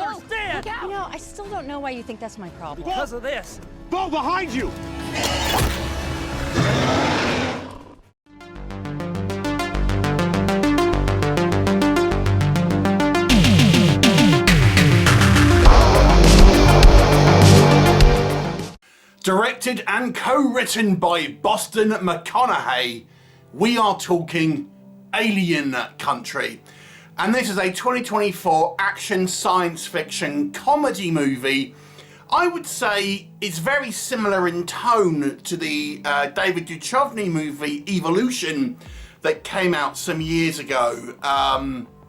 understand. You know, I still don't know why you think that's my problem. Because of this. Bo, behind you! Directed and co-written by Boston McConaughey, we are talking Alien Country. And this is a 2024 action science fiction comedy movie. I would say it's very similar in tone to the David Duchovny movie Evolution that came out some years ago.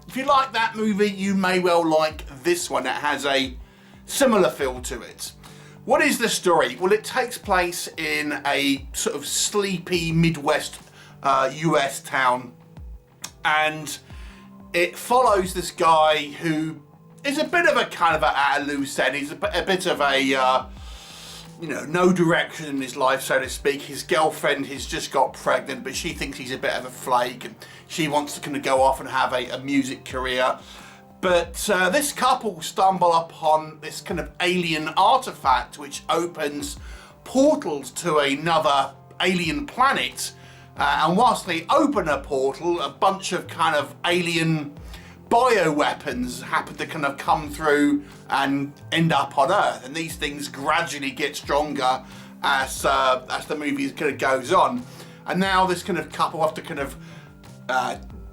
If you like that movie, you may well like this one. It has a similar feel to it. What is the story? Well, it takes place in a sort of sleepy Midwest US town, and it follows this guy who is a bit of a kind of a loose end. He's a bit of a, you know, no direction in his life, so to speak. His girlfriend has just got pregnant, but she thinks he's a bit of a flake, and she wants to kind of go off and have a music career. But this couple stumble upon this kind of alien artifact which opens portals to another alien planet. And whilst they open a portal, a bunch of kind of alien bioweapons happen to kind of come through and end up on Earth. And these things gradually get stronger as the movie kind of goes on. And now this kind of couple have to kind of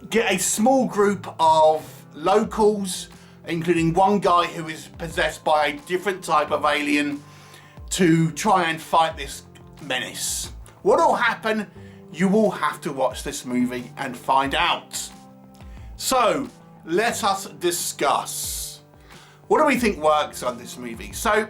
get a small group of locals, including one guy who is possessed by a different type of alien, to try and fight this menace. What will happen? You will have to watch this movie and find out. So let us discuss. What do we think works on this movie? So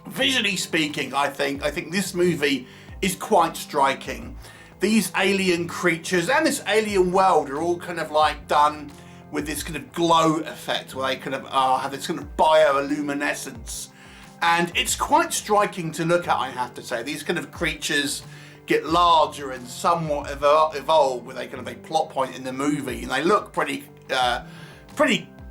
visually speaking, I think this movie is quite striking. These alien creatures and this alien world are all kind of like done with this kind of glow effect, where they kind of have this kind of bioluminescence, and it's quite striking to look at, I have to say. These kind of creatures get larger and somewhat evolve with a kind of a plot point in the movie, and they look pretty,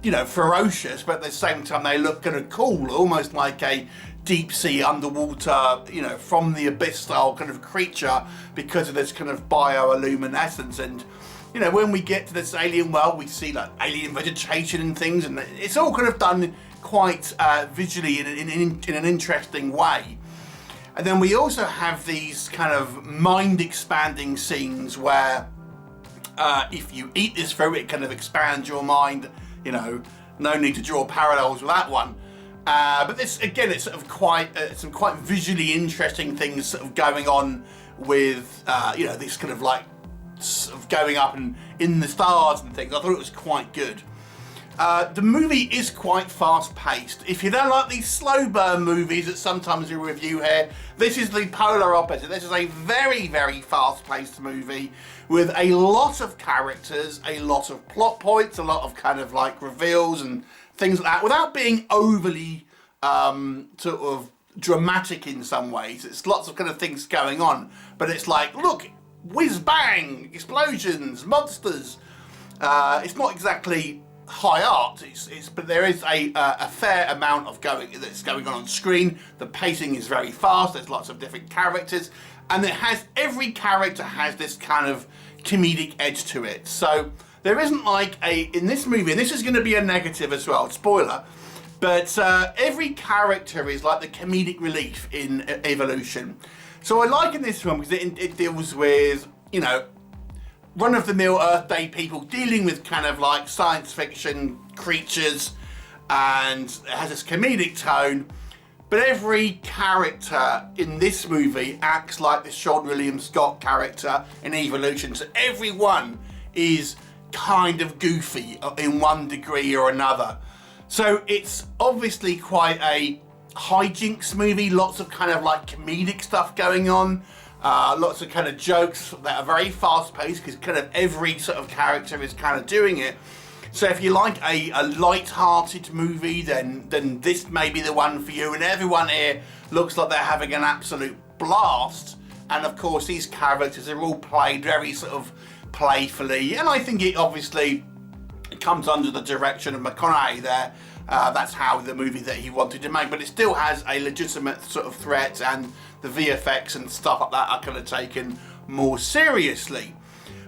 you know, ferocious, but at the same time they look kind of cool, almost like a deep sea underwater, you know, from the abyss style kind of creature, because of this kind of bioluminescence. And you know, when we get to this alien world, we see like alien vegetation and things, and it's all kind of done quite visually in an interesting way. And then we also have these kind of mind-expanding scenes where if you eat this fruit, it kind of expands your mind. You know, no need to draw parallels with that one. But this, again, it's sort of quite some quite visually interesting things sort of going on with you know, this kind of like sort of going up and in the stars and things. I thought it was quite good. The movie is quite fast-paced. If you don't like these slow burn movies that sometimes we review here, this is the polar opposite. This is a very, very fast-paced movie with a lot of characters, a lot of plot points, a lot of kind of like reveals and things like that, without being overly sort of dramatic in some ways. It's lots of kind of things going on, but it's like, look, whiz bang, explosions, monsters. It's not exactly high art, but there is a fair amount of that's going on screen. The pacing is very fast. There's lots of different characters, and every character has this kind of comedic edge to it. So there isn't like in this movie, and this is going to be a negative as well, spoiler, but every character is like the comedic relief in Evolution. So I like in this one because it deals with, you know, run-of-the-mill Earth Day people dealing with kind of like science fiction creatures, and it has this comedic tone. But every character in this movie acts like the Sean William Scott character in Evolution. So everyone is kind of goofy in one degree or another. So it's obviously quite a hijinks movie, lots of kind of like comedic stuff going on, lots of kind of jokes that are very fast paced because kind of every sort of character is kind of doing it. So if you like a light-hearted movie, then this may be the one for you, and everyone here looks like they're having an absolute blast. And of course these characters are all played very sort of playfully, and I think it obviously comes under the direction of McConaughey there. That's how the movie that he wanted to make, but it still has a legitimate sort of threat, and the VFX and stuff like that are kind of taken more seriously.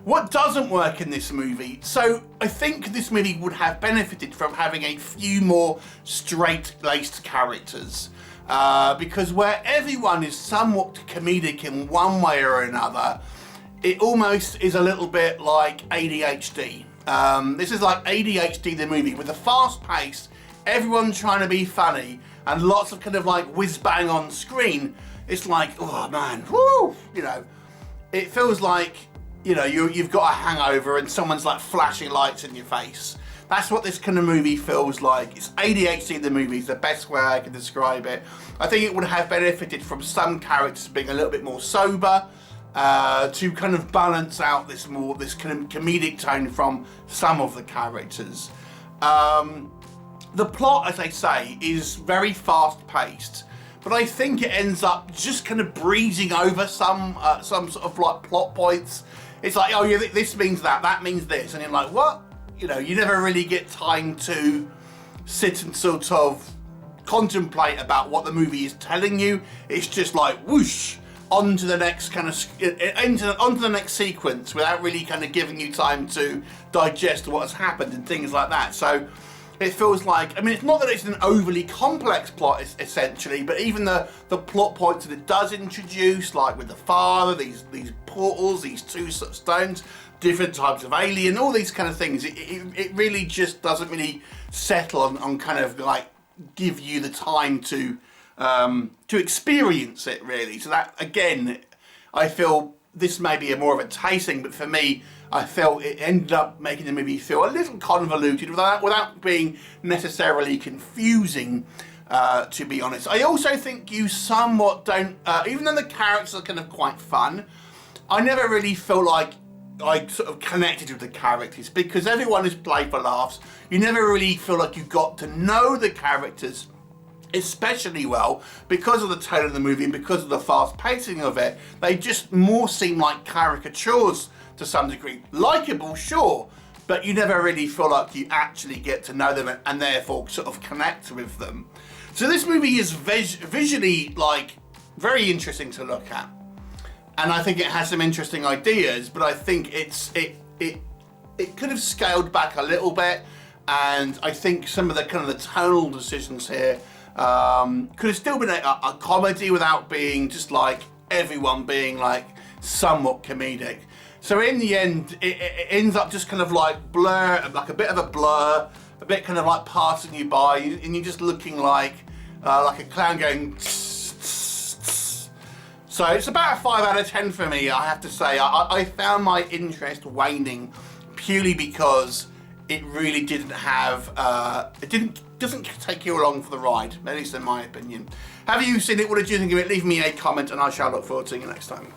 What doesn't work in this movie? So I think this movie would have benefited from having a few more straight-laced characters. Because where everyone is somewhat comedic in one way or another, it almost is a little bit like ADHD. This is like ADHD the movie, with a fast pace, everyone trying to be funny, and lots of kind of like whiz-bang on screen. It's like, oh man, woo! You know, it feels like, you know, you've got a hangover and someone's like flashing lights in your face. That's what this kind of movie feels like. It's ADHD the movie, is the best way I can describe it. I think it would have benefited from some characters being a little bit more sober, to kind of balance out this kind of comedic tone from some of the characters. The plot, as I say, is very fast paced, but I think it ends up just kind of breezing over some sort of like plot points. It's like, oh yeah, this means that, that means this, and you're like, what? You know, you never really get time to sit and sort of contemplate about what the movie is telling you. It's just like whoosh, on to the next kind of, onto the next sequence, without really kind of giving you time to digest what has happened and things like that. So it feels like, I mean, it's not that it's an overly complex plot essentially, but even the plot points that it does introduce, like with the father, these portals, these two sort of stones, different types of alien, all these kind of things, it really just doesn't really settle on kind of like give you the time to experience it really. So that, again, I feel this may be more of a tasting, but for me, I felt it ended up making the movie feel a little convoluted without being necessarily confusing, to be honest. I also think you somewhat don't, even though the characters are kind of quite fun, I never really feel like I sort of connected with the characters, because everyone is played for laughs. You never really feel like you got to know the characters especially well, because of the tone of the movie and because of the fast pacing of it. They just more seem like caricatures to some degree. Likeable, sure, but you never really feel like you actually get to know them and therefore sort of connect with them. So this movie is visually like very interesting to look at, and I think it has some interesting ideas, but I think it could have scaled back a little bit, and I think some of the kind of the tonal decisions here could have still been a comedy without being just like everyone being like somewhat comedic. So in the end, it ends up just kind of like blur, like a bit of a blur, a bit kind of like passing you by, and you're just looking like a clown going. So it's about a 5 out of 10 for me, I have to say. I found my interest waning purely because it really didn't have, doesn't take you along for the ride, at least in my opinion. Have you seen it? What did you think of it? Leave me a comment and I shall look forward to seeing you next time.